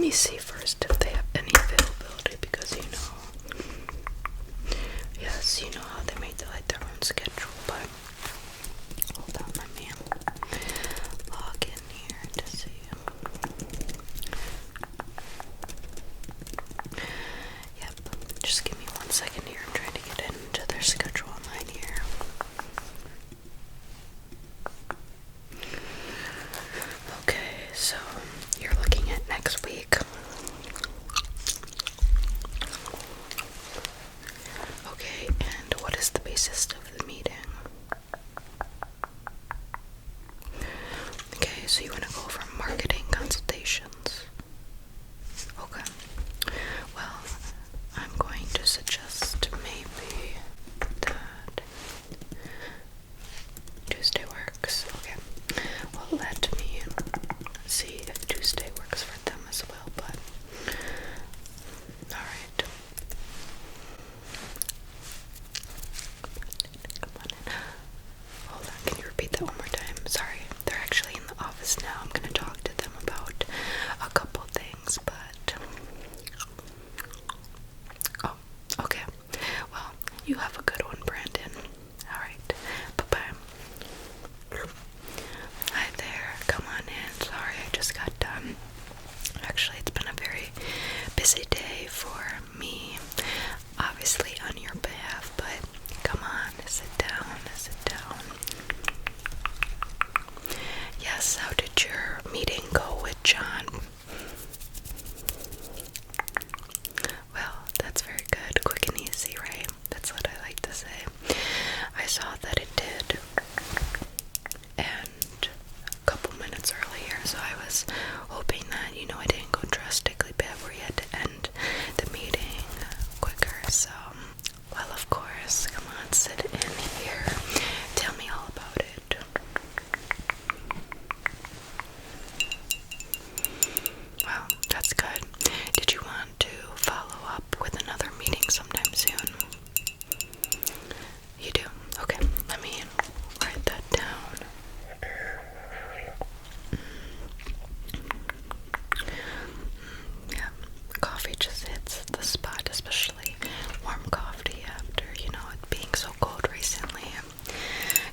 me see first if they have any availability, because yes, you know how they make their own schedule, but hold on, let me log in here to see. Yep, just give me 1 second here. I'm trying to get into their schedule online here. Okay, so you're looking at next week. Okay, and what is the basis of the meeting? Okay, so you want to go over marketing consultations. Okay. Well, I'm going to suggest maybe that Tuesday works. Okay. Well, let me see if Tuesday works for them as well, but alright. Come on in. Hold on, can you repeat that one more time? Sorry, they're actually in the office now. I'm gonna talk to them about a couple things, but oh, okay. Well, you have a good one, Brandon. Alright, bye-bye. Hi there, come on in. Sorry, I just got done. Actually, it's been a very busy day for me, obviously on your behalf, but come on, sit down, sit down. Yes, how did your meeting go with John? Well, that's very good, quick and easy, right? That's what I like to say. I saw that it did, and a couple minutes earlier, so I was hoping that, I didn't go drastically bad where you had to end the meeting quicker, so, well, of course, come on, sit in here, tell me all about it. Well, that's good. Did you want to follow up with another meeting sometime soon? You do? Okay, let me write that down. Yeah, coffee just hits the spot, especially warm coffee after, it being so cold recently.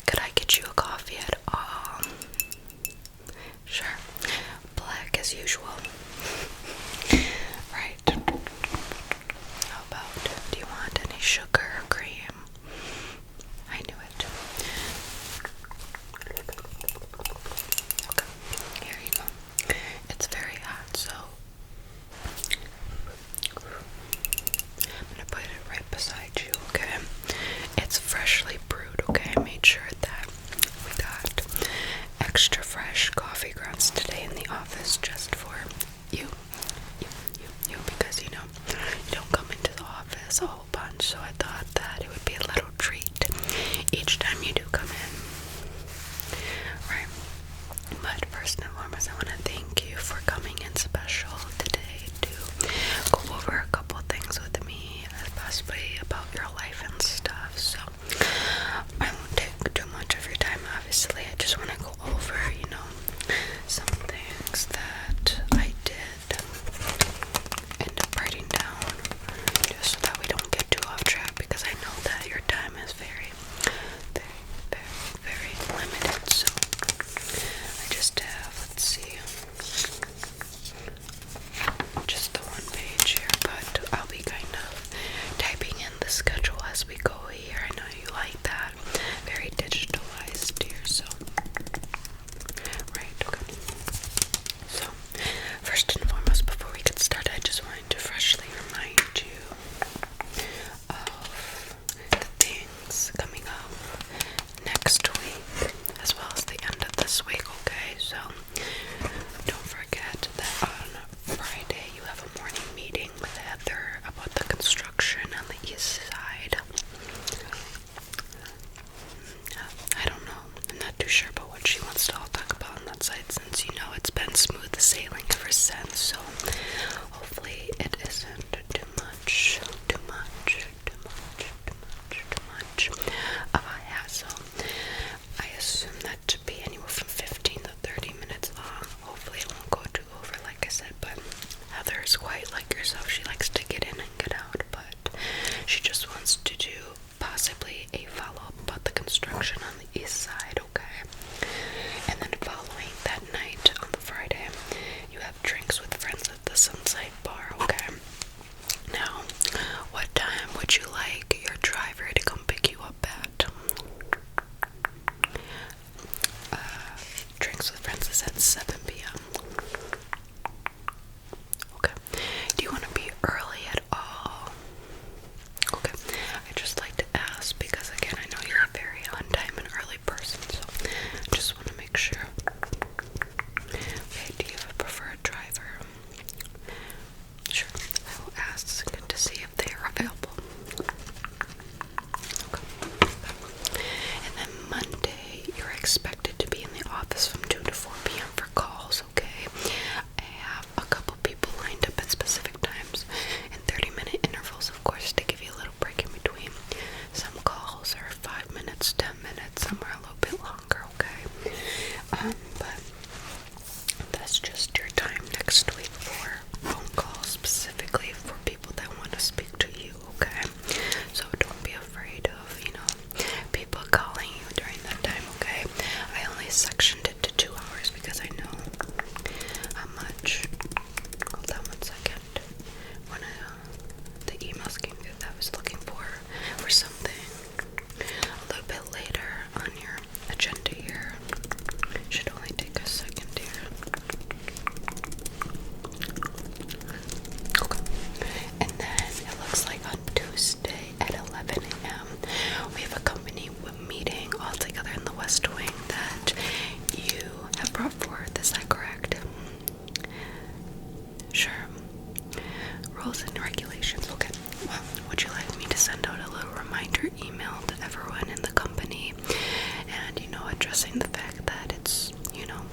Could I get you a coffee at all? Sure. Black as usual. Right. How about, do you want any sugar or cream? I knew it. Okay, here you go. It's very hot, so rules and regulations. Okay. Well, would you like me to send out a little reminder email to everyone in the company and, addressing the fact that it's,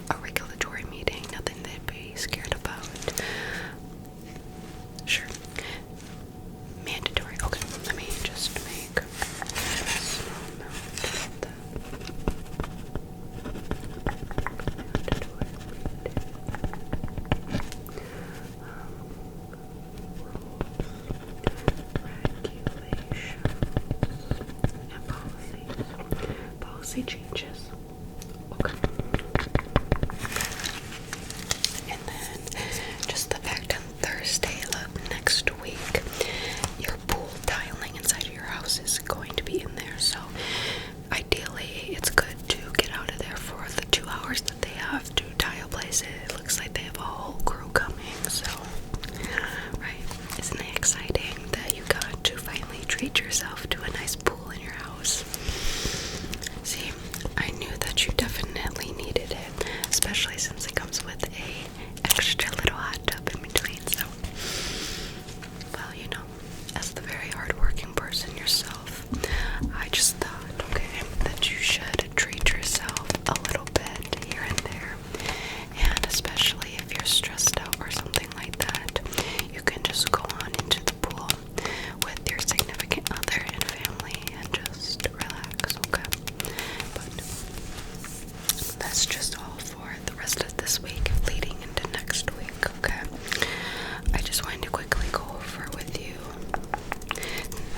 a regulatory meeting, nothing they'd be scared about? Sure. Mandatory. Okay, let me just make a small note of that. Mandatory meeting. Rules, regulations, and policies. Policy changes. Okay. And then just the fact on Thursday of next week, your pool tiling inside of your house is going to be in there. So ideally, it's good to get out of there for the 2 hours that they have to tile place it. It looks like they have a whole crew coming. So, right? Isn't it exciting that you got to finally treat yourself to a nice pool in your house? See, I knew that you definitely needed it, especially since it comes with a extra little hot tub in between. So, well, as the very hardworking person yourself, I just thought, okay, that you should treat yourself a little bit here and there. And especially if you're stressed out or something like that, you can just go on into the pool with your significant other and family and just relax, okay? But that's just all for the rest of this week, leading into next week, okay? I just wanted to quickly go over with you,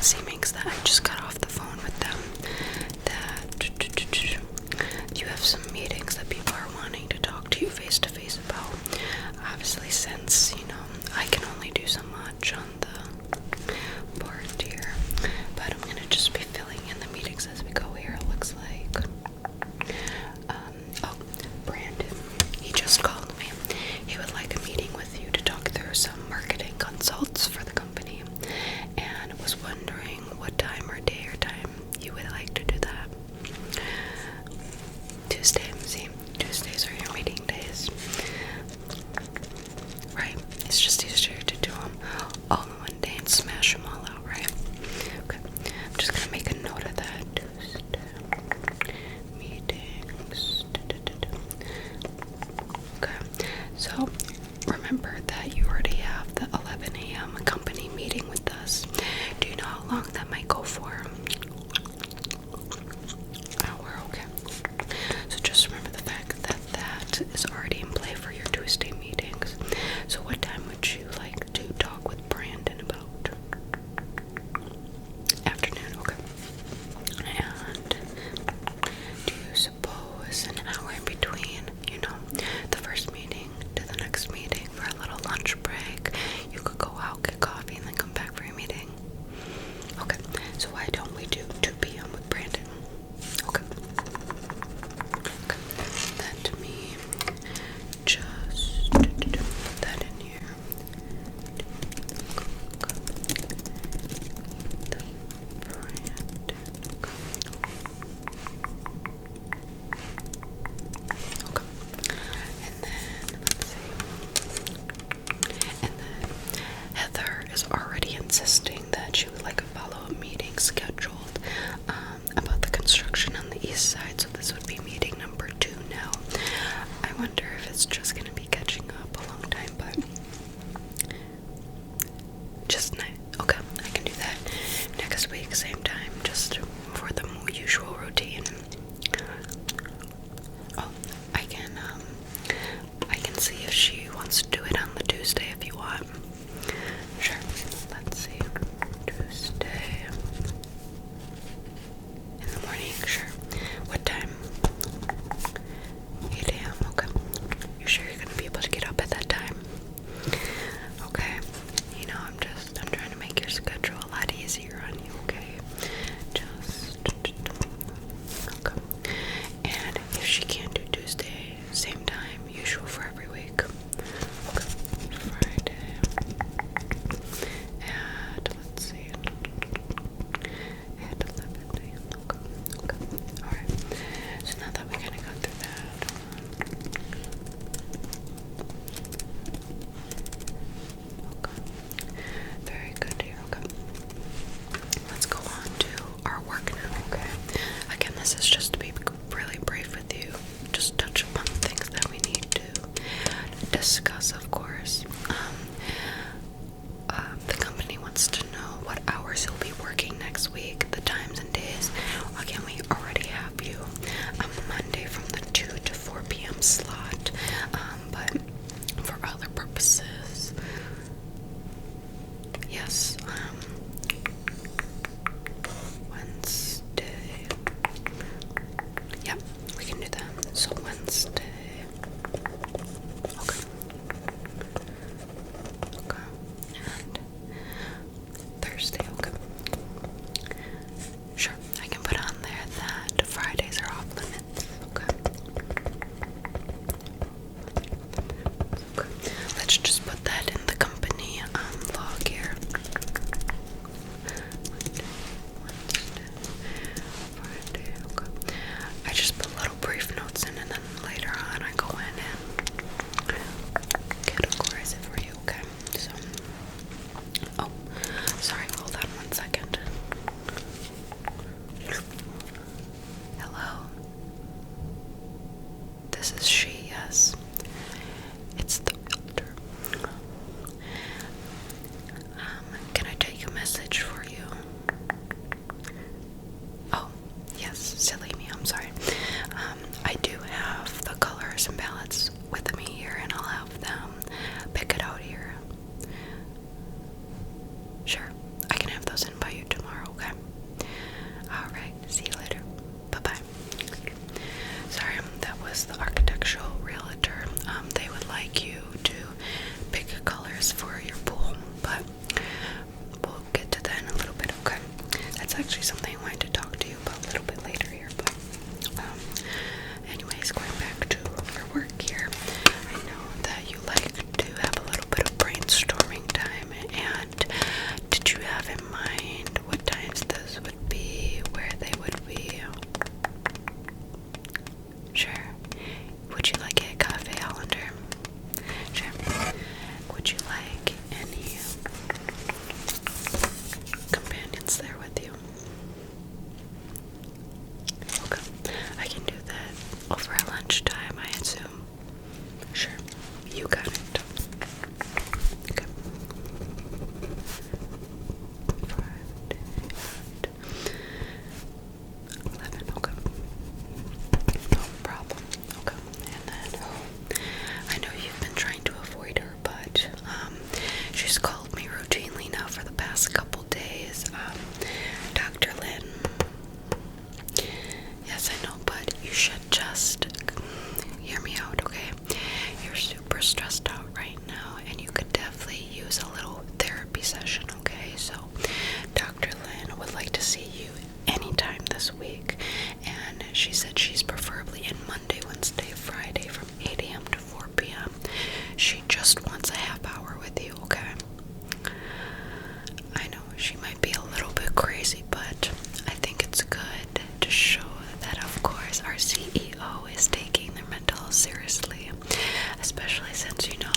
seeming that I just got off the phone with them, that you have some meetings that people are wanting to talk to you face to face about. Obviously, since, I can only do so much on the board here, but I'm gonna just be filling in the meetings as we go here, it looks like. Brandon, he just called me. He would like a meeting with you to talk through some marketing consults for the company, and was wondering what time or day or time you would like to do that. Tuesday, see, Tuesdays are your meeting days. Right, it's just easier to do them all in one day and smash them all out, right? Okay, I'm just gonna make a note of that. Tuesday meetings. Okay, so remember that you already have the 11 a.m. company meeting with us. Do you know how long that might go for? Hour, okay. So just remember the fact that that is already in play for your Tuesday meetings. So what time would you like to talk with Brandon about? Afternoon, okay. And do you suppose an hour in between, the first meeting to the next meeting for a little lunch break, you could go out, get coffee, and then come back for your meeting? Okay, so why don't we do 2 p.m. with Brandon? Okay. Let me just put that in here. Okay. And then, let's see. And then Heather is already insisting that she would like a follow-up meeting scheduled about the construction on the east side. So this would be meeting number 2 now. I wonder if it's just going to be catching up a long time, but just night. Okay, I can do that next week, same time, just for the more usual routine. Oh, I can see if she wants to do it on the Tuesday if you want. Sure. Let's see. Tuesday in the morning. Sure. What time? 8 a.m. Okay. You sure you're gonna be able to get up at that time? Okay. I'm trying to make your schedule a lot easier on you. Okay. Just next week, the times and days. Again, we already have you on Monday from the 2 to 4 p.m. slot, but for other purposes, yes, Wednesday. Yep, we can do that. So Wednesday. Okay. Okay. And Thursday, okay. Sure, I can put on there that Fridays are off limits. Okay. Okay. Let's just put that in the company log here. Friday, okay. I just put little brief notes in, and then later on I go in and categorize it for you, okay? So, oh, sorry, hold on 1 second. Hello? This is she, yes. It's the realtor. Can I take a message for you? Oh, yes, silly me, I'm sorry. I do have the colors and palettes with me here, and I'll have them pick it out here. Sure, I can have those in by you tomorrow, okay? Alright, see you later. Bye-bye. Sorry, that was the architectural realtor. They would like you to pick colors for your pool, but we'll get to that in a little bit, okay? That's actually something I wanted to talk to you about a little bit later here, but anyways, going back to your work here, I know that you like to have a little bit of brainstorming time, and did you have in mind what times those would be, where they would be? Sure. Would you like a cafe hollander? Sure. Would you like any companions there with you? Okay. I can do that over at lunchtime, I assume. Sure. You got it. Okay. Friday at 11. Okay. No problem. Okay. And then, I know you've been trying to avoid her, but she's called me routinely now for the past couple days. Dr. Lynn. Yes, I know, but you should just hear me out, okay? You're super stressed out right now, and you could definitely use a little therapy session, okay? So, Dr. Lynn would like to see you anytime this week, and she said she's preferably in Monday, Wednesday, Friday from 8 a.m. to 4 p.m. She just wants a half hour with you, okay? I know she might be a little bit crazy, but I think it's good to show that, of course, our CEO is taking their mental health seriously, especially since, you know,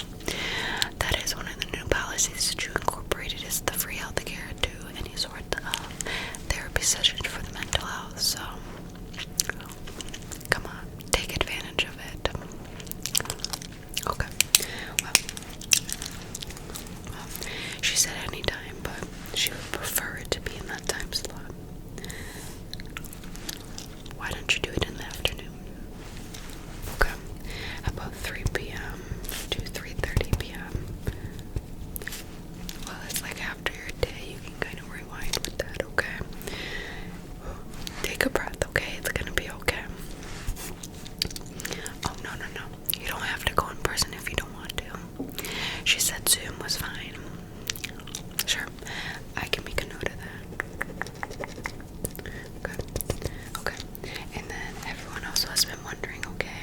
that is one of the new policies that you incorporated is the free healthcare to any sort of therapy session for the mental health. So, come on, take advantage of it. Okay. Well, she said anytime, but she would prefer it to be in that time slot. Why don't you do it in the afternoon? Okay. About 3 p.m. to 3:30 p.m. Well, it's like after your day, you can kind of rewind with that, okay? Take a breath, okay? It's gonna be okay. Oh, no. You don't have to go in person if you don't want to. She said Zoom was fine. Sure, I can make a note of that. Okay. And then everyone also has been wondering, okay,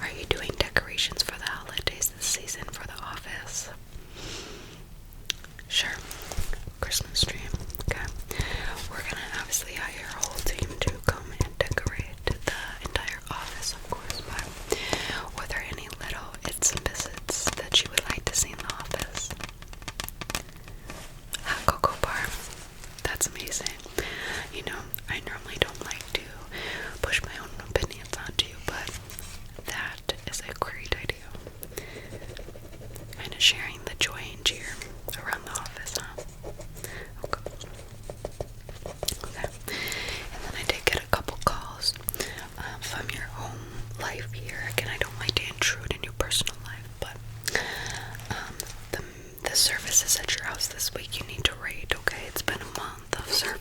are you doing decorations for the holidays this season for the office? Sure. Christmas tree. Okay. We're gonna obviously hire a whole team to come and decorate the entire office, of course, but were there any little its and visits that you would like to see in the office? Hot cocoa bar. That's amazing. You know, I normally don't like to push my own opinions onto you, but that is a great idea. Kind of sharing the joy and cheer around the office, huh? Okay.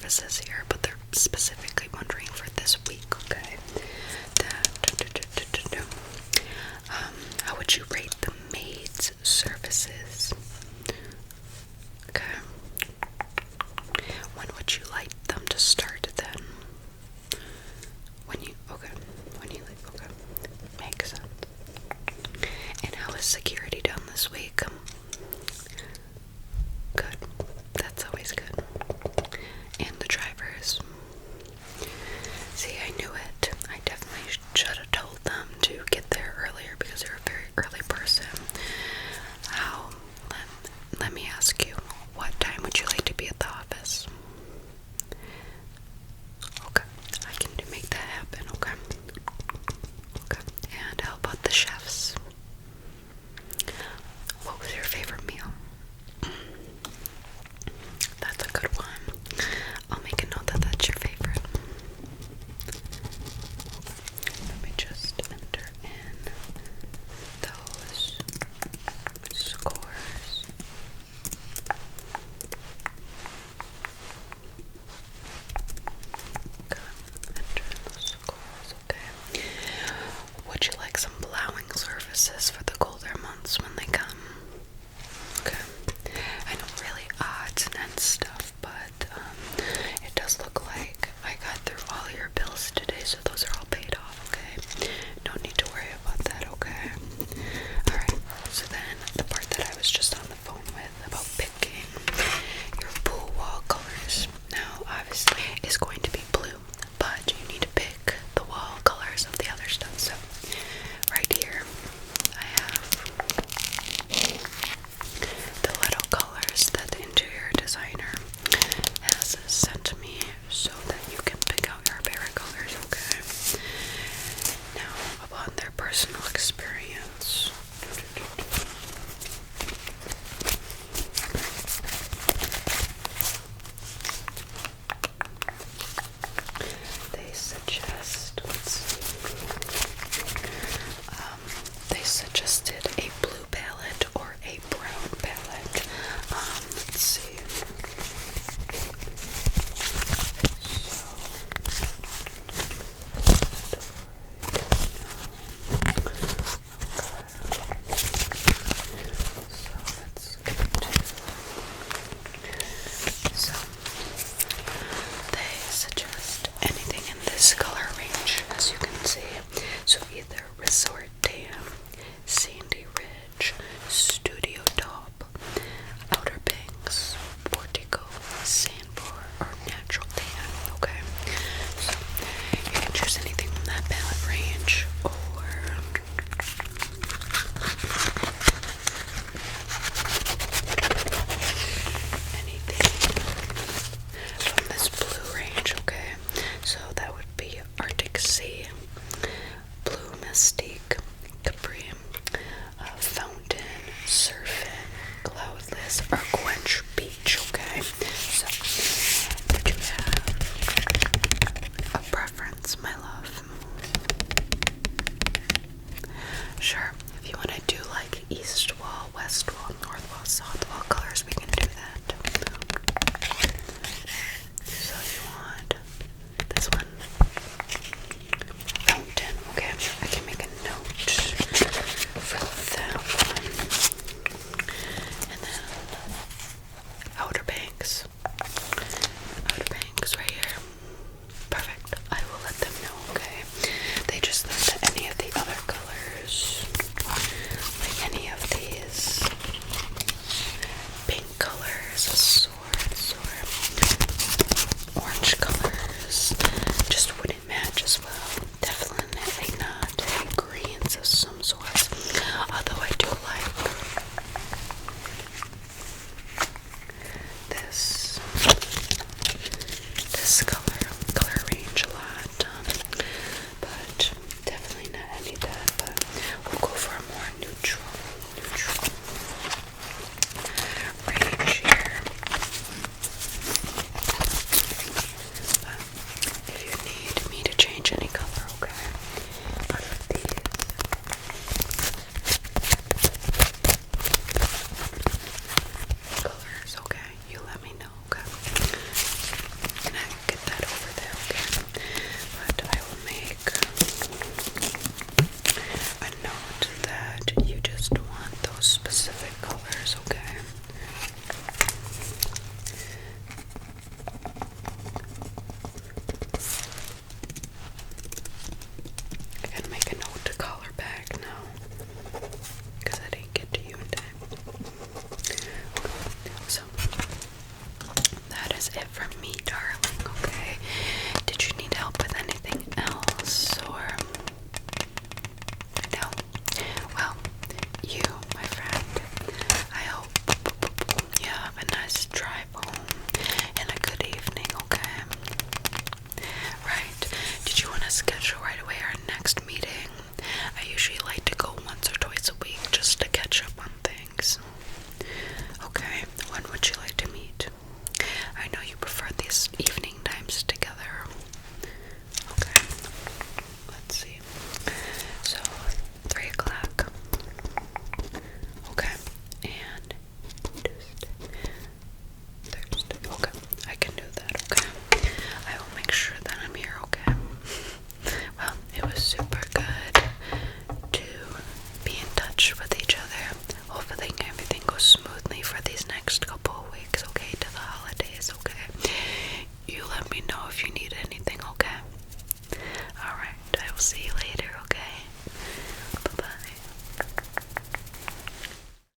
surfaces here, but they're specifically wondering for this week, okay? How would you rate the maid's services? Okay. When would you like them to start then? When you leave, okay. Makes sense. And how is security done this week? Good. That's always good. And the drivers. See, I knew it. I definitely should have told them to get there earlier because they're a very early person. Let me ask you, what time would you like to be at the office? Okay, I can make that happen, okay? Okay, and how about the chefs? What was your favorite meal? That's a good one. I'll make a note that that's your favorite. Let me just enter in those scores. Okay. Would you like some plowing services for the colder months when they come? Okay. I know, really odds and stuff, but it does look like I got through all your bills today, so those are all paid off, okay? No need to worry about that, okay? Alright, so then the part that I was just on the phone with about picking your pool wall colors. Now, obviously, it's going to be blue, but you need to pick the wall colors of the other stuff. So, right here, I have the little colors that the interior designer has sent me so that you can pick out your favorite colors, okay? Now, upon their personal experience, they suggest, they suggested a blue palette or a brown palette. Let's see. So they suggest anything in this color range, as you can see. So either Resort Tan, Sandy Ridge, Studio Top, Outer Banks, Portico, Sandbar, or Natural Tan, okay? So you can choose anything from that palette range, or anything from this blue range, okay? So that would be Arctic Sea, Blue Mystique, Capri, Fountain, Surfing, Cloudless, or Quench Beach, okay? So, did you have a preference, my love? Sure, if you want to do like east wall, west wall, north wall, south wall colors, we can do that. So you want this one? is it for me, darling, okay? Did you need help with anything else, or no? Well, you, my friend, I hope you have a nice drive home and a good evening, okay? Right, did you want to schedule right away our next meeting? I usually like to go once or twice a week just to catch up on things. Okay, when would you like to meet? I know you prefer this evening